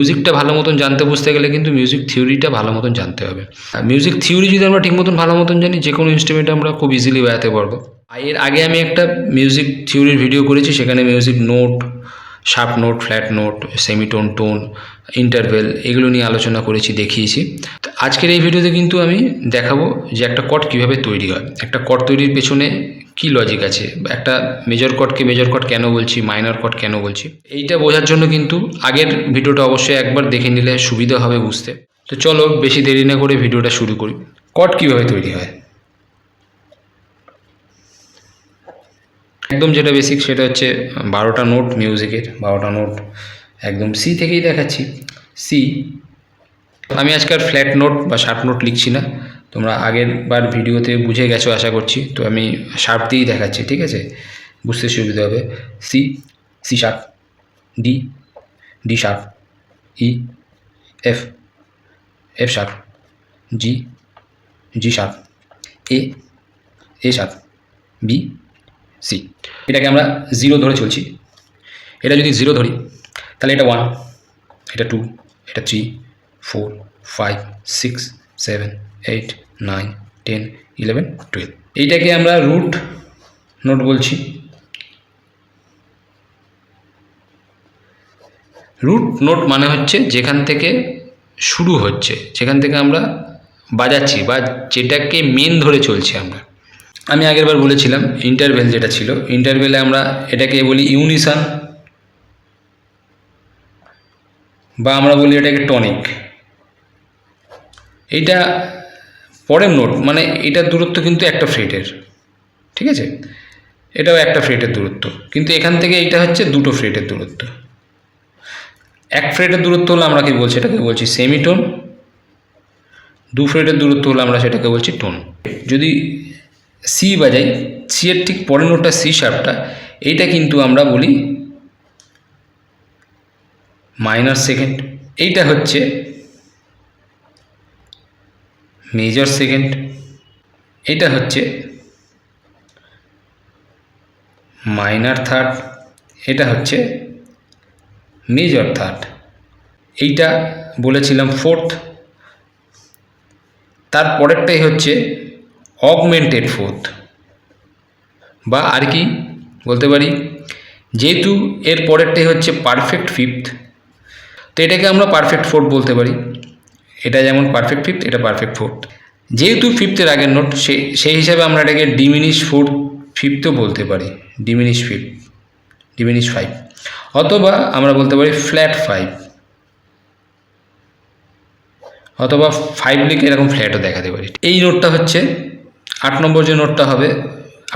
মিউজিকটা ভালো মতন জানতে বুঝতে গেলে কিন্তু মিউজিক থিওরিটা ভালো মতন জানতে হবে। আর মিউজিক থিওরি যদি আমরা ঠিক মতন ভালো মতন জানি, যে কোনো ইনস্ট্রুমেন্ট আমরা খুব ইজিলি বাজাতে পারবো। এর আগে আমি একটা মিউজিক থিওরির ভিডিও করেছি, সেখানে music note, sharp note, flat note, semitone, tone, interval এগুলো নিয়ে আলোচনা করেছি, দেখিয়েছি। আজকের এই ভিডিওতে কিন্তু আমি দেখাবো যে একটা কর্ড কীভাবে তৈরি হয়, একটা কর্ড তৈরির পেছনে কি লজিক আছে, একটা মেজর কর্ডকে মেজর কর্ড কেন বলছি, মাইনর কর্ড কেন বলছি, এইটা বোঝার জন্য কিন্তু আগের ভিডিওটা অবশ্যই একবার দেখে নিলে সুবিধা হবে বুঝতে। তো চলো বেশি দেরি না করে ভিডিওটা শুরু করি। কর্ড কীভাবে তৈরি হয়, একদম যেটা বেসিক সেটা হচ্ছে 12টা নোট মিউজিকের, 12টা নোট একদম সি থেকেই দেখাচ্ছি। সি, আমি আজকে আর ফ্ল্যাট নোট বা শার্প নোট লিখছি না, তোমরা আগের বার ভিডিওতে বুঝে গেছো আশা করছি। তো আমি শার্প দিয়েই দেখাচ্ছি, ঠিক আছে, বুঝতে সুবিধা হবে। C, C sharp, D, D sharp, E, F, F sharp, G, G sharp, A, A sharp, B, C. এটাকে আমরা 0 ধরে চলছি। এটা যদি 0 ধরি তাহলে এটা 1, এটা 2, এটা 3, 4, 5, 6, 7, 8, 9, 10, 11, 12। এইটাকে আমরা রুট নোট বলছি। রুট নোট মানে হচ্ছে যেখান থেকে শুরু হচ্ছে, যেখান থেকে আমরা বাজাচ্ছি বা যেটাকে মেন ধরে চলছি আমরা। আমি আগেরবার বলেছিলাম ইন্টারভেল যেটা ছিল, ইন্টারভেলে আমরা এটাকে বলি ইউনিসন, বা আমরা বলি এটাকে টনিক। এইটা পরের নোট, মানে এটার দূরত্ব কিন্তু একটা ফ্রেটের, ঠিক আছে, এটাও একটা ফ্রেটের দূরত্ব, কিন্তু এখান থেকে এইটা হচ্ছে 2টো ফ্রেটের দূরত্ব। এক ফ্রেটের দূরত্ব হলে আমরা কি বলছি, এটাকে বলছি সেমিটোন। 2 ফ্রেটের দূরত্ব হলে আমরা সেটাকে বলছি টোন। যদি সি বাজাই, সি এর ঠিক পরের নোটটা সি শার্পটা, এইটা কিন্তু আমরা বলি মাইনর সেকেন্ড। এইটা হচ্ছে মেজর সেকেন্ড, এটা হচ্ছে মাইনর থার্ড, এটা হচ্ছে মেজর থার্ড, এইটা বলেছিলাম ফোর্থ। তারপরেরটাই হচ্ছে অগমেন্টেড ফোর্থ, বা আর কি বলতে পারি, যেহেতু এর পরেরটাই হচ্ছে পারফেক্ট ফিফথ, তো এটাকে আমরা পারফেক্ট ফোর্থ বলতে পারি। এটা যেমন পারফেক্ট ফিফথ, এটা পারফেক্ট ফোর্থ। যেহেতু ফিফথের আগের নোট, সেই হিসাবে আমরা এটাকে ডিমিনিশ ফোর্থ ফিফথও বলতে পারি, ডিমিনিশ ফিফথ, ডিমিনিশ 5, অথবা আমরা বলতে পারি ফ্ল্যাট 5, অথবা 5 লিখে এরকম ফ্ল্যাটও দেখাতে পারি। এই নোটটা হচ্ছে 8 নম্বর যে নোটটা হবে,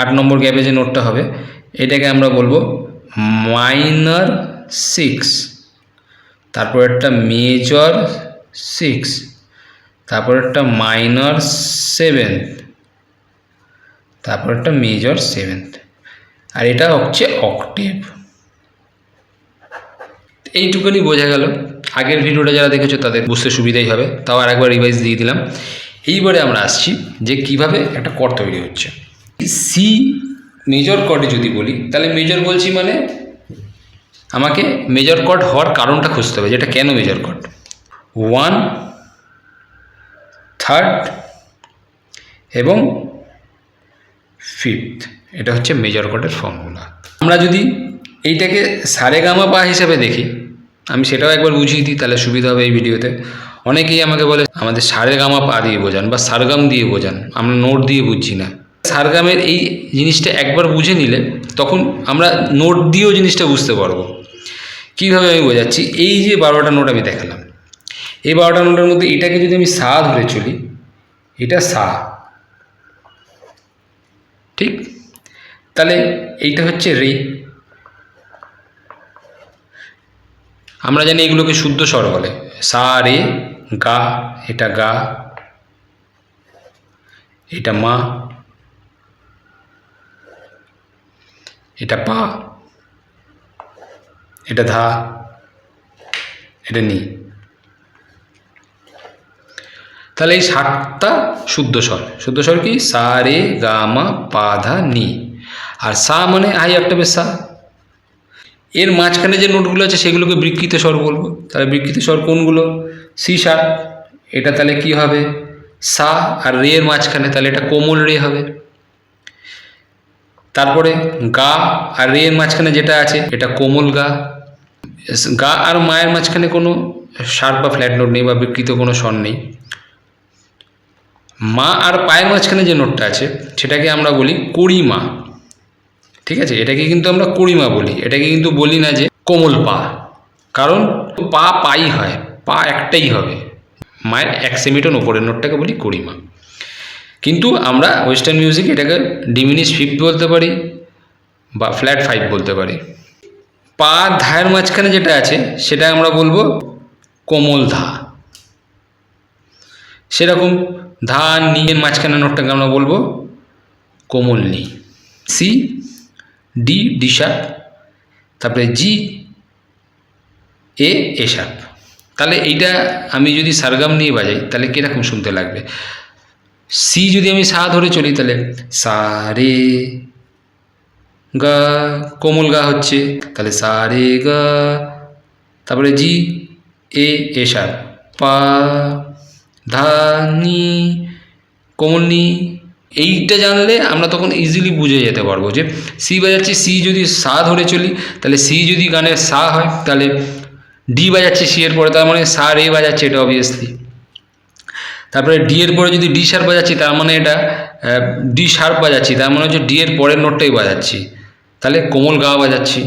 8 নম্বর গ্যাপে যে নোটটা হবে, এটাকে আমরা বলবো মাইনর 6, তারপর একটা মেজর 6, তারপর একটা মাইনর 7, তারপর একটা মেজর 7, আর এটা হচ্ছে অক্টেভ। এইটুকুনি বোঝা গেল। আগের ভিডিওটা যারা দেখেছো তাদের বুঝতে সুবিধাই হবে, তাও আর একবার রিভাইজ দিয়ে দিলাম। এইবারে আমরা আসছি যে কিভাবে একটা কর্ড তৈরি হচ্ছে। সি মেজর কর্ডে যদি বলি, তাহলে মেজর বলছি মানে আমাকে মেজর কর্ড হওয়ার কারণটা খুঁজতে হবে, যেটা কেন মেজর কর্ড। 1, 3rd এবং 5th, এটা হচ্ছে মেজর কর্ডের ফর্মুলা। আমরা যদি এইটাকে সারেগামাপা হিসেবে দেখি, আমি সেটাও একবার বুঝিয়ে দিই, তাহলে সুবিধা হবে এই ভিডিওতে। অনেকেই আমাকে বলে আমাদের সারেগামাপা দিয়ে বোঝান বা সারগাম দিয়ে বোঝান, আমরা নোট দিয়ে বুঝছি না। সারগামের এই জিনিসটা একবার বুঝে নিলে তখন আমরা নোট দিয়েও জিনিসটা বুঝতে পারবো। কীভাবে আমি বোঝাচ্ছি, এই যে 12টা নোট আমি দেখালাম, এই 12টা নোটের মধ্যে এটাকে যদি আমি সা ধরে চলি, এটা সা, ঠিক, তাহলে এইটা হচ্ছে রে। আমরা জানি এগুলোকে শুদ্ধ স্বর বলে, সা রে গা, এটা গা, এটা মা, এটা পা, এটা ধা, এটা নি। তাহলে এই 7টা শুদ্ধ স্বর। শুদ্ধ স্বর কি, সা রে গা মা পা ধা নি। আর সা মানে হাই অক্টাভের সা। এর মাঝখানে যে নোটগুলো আছে সেগুলোকে বিকৃত স্বর বলবো। তাহলে বিকৃত স্বর কোনগুলো? সি শার্প, এটা তাহলে কি হবে? সা, আর রে এর মাঝখানে, তাহলে এটা কোমল রে হবে। তারপরে গা আর রে এর মাঝখানে যেটা আছে এটা কোমল গা। গা আর মায়ের মাঝখানে কোনো শার্প বা ফ্ল্যাট নোট নেই বা বিকৃত কোনো স্বর নেই। মা আর পায়ের মাঝখানে যে নোটটা আছে সেটাকে আমরা বলি কড়িমা, ঠিক আছে? এটাকে কিন্তু আমরা কড়িমা বলি, এটাকে কিন্তু বলি না যে কোমল পা, কারণ পা পাই হয়, পা একটাই হবে, মায়ের 1 সেমিটোন ওপরের নোটটাকে বলি কড়িমা। কিন্তু আমরা ওয়েস্টার্ন মিউজিক এটাকে ডিমিনিশ ফিফথ বলতে পারি বা ফ্ল্যাট 5 বলতে পারি। পা ধায়ের মাঝখানে যেটা আছে সেটা আমরা বলবো কোমল ধা। সেরকম ধা নিয়ের মাঝখানে নোটটাকে আমরা বলবো কোমল নি। সি, ডি, ডি শার্প, তারপরে জি, এ শার্প। তাহলে এইটা আমি যদি সারগাম নিয়ে বাজাই তাহলে কীরকম শুনতে লাগবে? সি যদি আমি সা ধরে চলি তাহলে সা রে গা, কোমল গা হচ্ছে, তাহলে সা রে গা। তারপরে জি, এ শার্প, পা ধা নি, কোমল নি। এইটা জানলে আমরা তখন ইজিলি বুঝে যেতে পারবো যে সি বাজাচ্ছি, সি যদি সা ধরে চলি তাহলে সি যদি গানের সা হয় তাহলে ডি বাজাচ্ছি সি এর পরে, তার মানে সা রে বাজাচ্ছে এটা অবভিয়াসলি। তারপরে ডি এর পরে যদি ডি শার্প বাজাচ্ছি তার মানে এটা ডি শার্প বাজাচ্ছি, তার মানে হচ্ছে ডি এর পরের নোটটাই বাজাচ্ছি, তাহলে কোমল গা বাজাচ্ছি।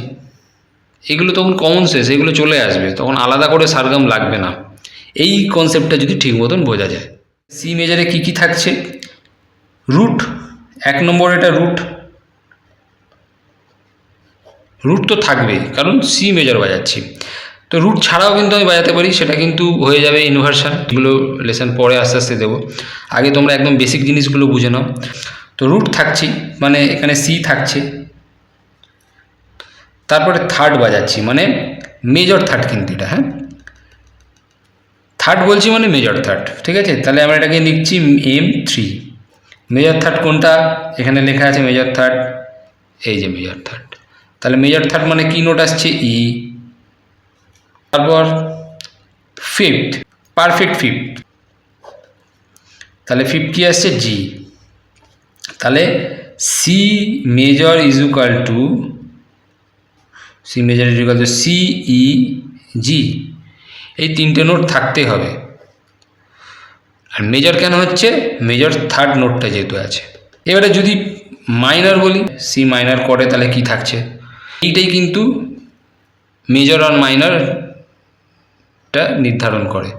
এগুলো তখন কমন সেন্স, এগুলো চলে আসবে, তখন আলাদা করে সারগাম লাগবে না। এই কনসেপ্টটা যদি ঠিক মতন বোঝা যায়। সি মেজারে কি কি থাকছে? রুট, 1 নম্বর এটা রুট, রুট তো থাকবেই কারণ সি মেজর বাজাচ্ছি। তো রুট ছাড়াও কিন্তু আমি বাজাতে পারি, সেটা কিন্তু হয়ে যাবে ইনভার্সান, এগুলো লেসন পরে আস্তে আস্তে দেবো, আগে তোমরা একদম বেসিক জিনিসগুলো বুঝে নাও। তো রুট থাকছি মানে এখানে সি থাকছে, তারপরে থার্ড বাজাচ্ছি মানে মেজর থার্ড, কিন্তু এটা হ্যাঁ থার্ড বলছি মানে মেজর থার্ড, ঠিক আছে? তাহলে আমরা এটাকে লিখছি M3। মেজর থার্ড কোনটা? এখানে লেখা আছে মেজর থার্ড, এই যে মেজর থার্ড। তাহলে মেজর থার্ড মানে কি নোট আসছে? ই। তারপর ফিফথ, পারফেক্ট ফিফথ, তাহলে ফিফথ কি আসছে? জি। তাহলে C major is equal to C E G, এই 3টে নোট থাকতে হবে। আর মেজর কেন হচ্ছে? মেজর থার্ড নোটটা যেহেতু আছে। এবারে যদি মাইনর বলি, সি মাইনর করে তাহলে কি থাকছে? এইটাই কিন্তু মেজর আর মাইনরটা নির্ধারণ করে,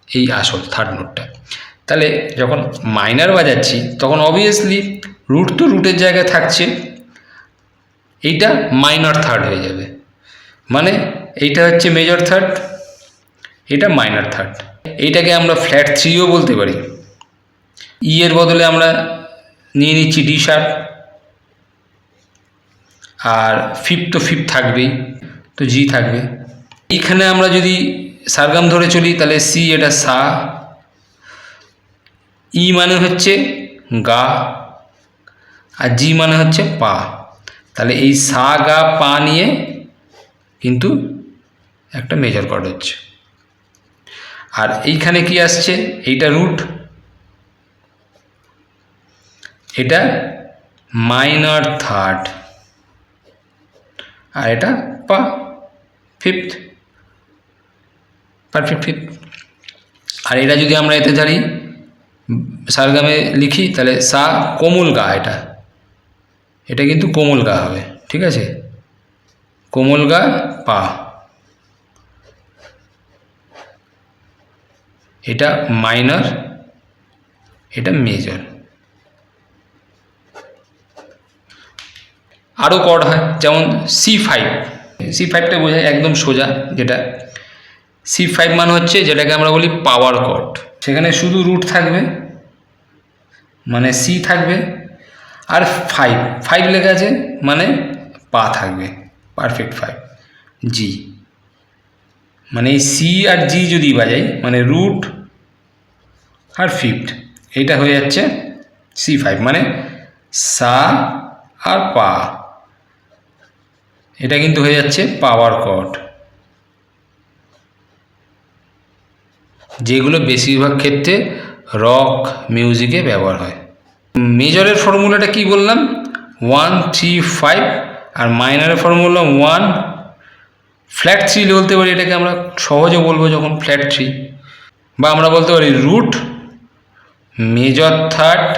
এই আসল থার্ড নোটটা। তাহলে যখন মাইনর বাজাচ্ছি তখন অবভিয়াসলি রুট তো রুটের জায়গায় থাকছে, এইটা মাইনর থার্ড হয়ে যাবে, মানে এইটা হচ্ছে মেজর থার্ড, এটা মাইনর থার্ড। এইটাকে আমরা ফ্ল্যাট 3ও বলতে পারি। ই এর বদলে আমরা নিয়ে নিচ্ছি ডি শার্প, আর ফিফথ তো ফিফথ থাকবেই, তো জি থাকবে। এইখানে আমরা যদি সারগাম ধরে চলি তাহলে সি এটা সা, ই মানে হচ্ছে গা, আর জি মানে হচ্ছে পা। তাহলে এই সা গা পা নিয়ে কিন্তু একটা মেজর কর্ড হচ্ছে। আর এইখানে কি আসছে? এইটা রুট, এটা মাইনর থার্ড, আর এটা পা ফিফথ, পারফেক্ট ফিফথ। আর এটা যদি আমরা এতে ধরি সারগামে লিখি তাহলে সা কোমল গা, এটা কিন্তু কোমল গা হবে, ঠিক আছে? কোমল গা পা, এটা মাইনর, এটা মেজর। আরও কর্ড হয় যেমন C5, C5টা বোঝায় একদম সোজা, যেটা C5 মানে হচ্ছে যেটাকে আমরা বলি পাওয়ার কর্ড। সেখানে শুধু রুট থাকবে মানে সি থাকবে, আর 5 লেখা আছে মানে পা থাকবে, পারফেক্ট 5। জি মানে এই সি আর জি যদি বাজাই মানে রুট আর ফিফথ, এইটা হয়ে যাচ্ছে C5, মানে সা আর পা, এটা কিন্তু হয়ে যাচ্ছে পাওয়ার কর্ড, যেগুলো বেশিরভাগ ক্ষেত্রে রক মিউজিকে ব্যবহার হয়। মেজরের ফর্মুলাটা কি বললাম, 1 3 5, আর মাইনারের ফর্মুলা 1 ফ্ল্যাট 3 বলতে পারি এটাকে, আমরা সহজে বলবো যখন ফ্ল্যাট 3, বা আমরা বলতে পারি রুট মেজর থার্ড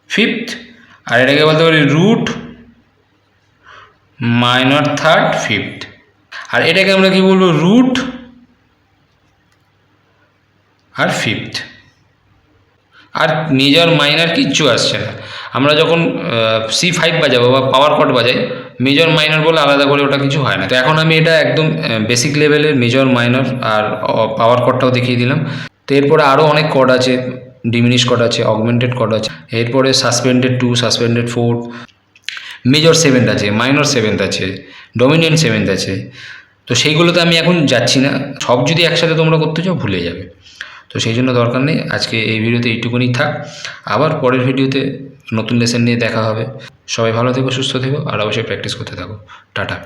ফিফথ, আর এটাকে বলতে পারি রুট মাইনর থার্ড ফিফথ, আর এটাকে আমরা কি বলবো রুট আর ফিফথ। আর মেজর মাইনার কিচ্ছু আসছে না। আমরা যখন C5 বাজাবো বা পাওয়ার কর্ড বাজাই, মেজর মাইনর বলে আলাদা করে ওটা কিছু হয় না। তো এখন আমি এটা একদম বেসিক লেভেলের মেজর মাইনর আর পাওয়ার কর্ডটাও দেখিয়ে দিলাম। তো এরপরে আরও অনেক কর্ড আছে, ডিমিনিশ কর্ড আছে, অগমেন্টেড কর্ড আছে, এরপরে সাসপেন্ডেড 2, সাসপেন্ডেড 4, মেজর সেভেন্থ আছে, মাইনর সেভেন্থ আছে, ডমিনেন্ট সেভেন্থ আছে। তো সেইগুলোতে আমি এখন যাচ্ছি না, সব যদি একসাথে তোমরা করতে চাও ভুলে যাবে। তো সেই জন্য দরকার নেই, আজকে এই ভিডিওতে এইটুকুনি থাক। আবার পরের ভিডিওতে নতুন লেসন নিয়ে দেখা হবে। সবাই ভালো থেকো, সুস্থ থেকো, আর অবশ্যই প্র্যাকটিস করতে থাকো। টাটা।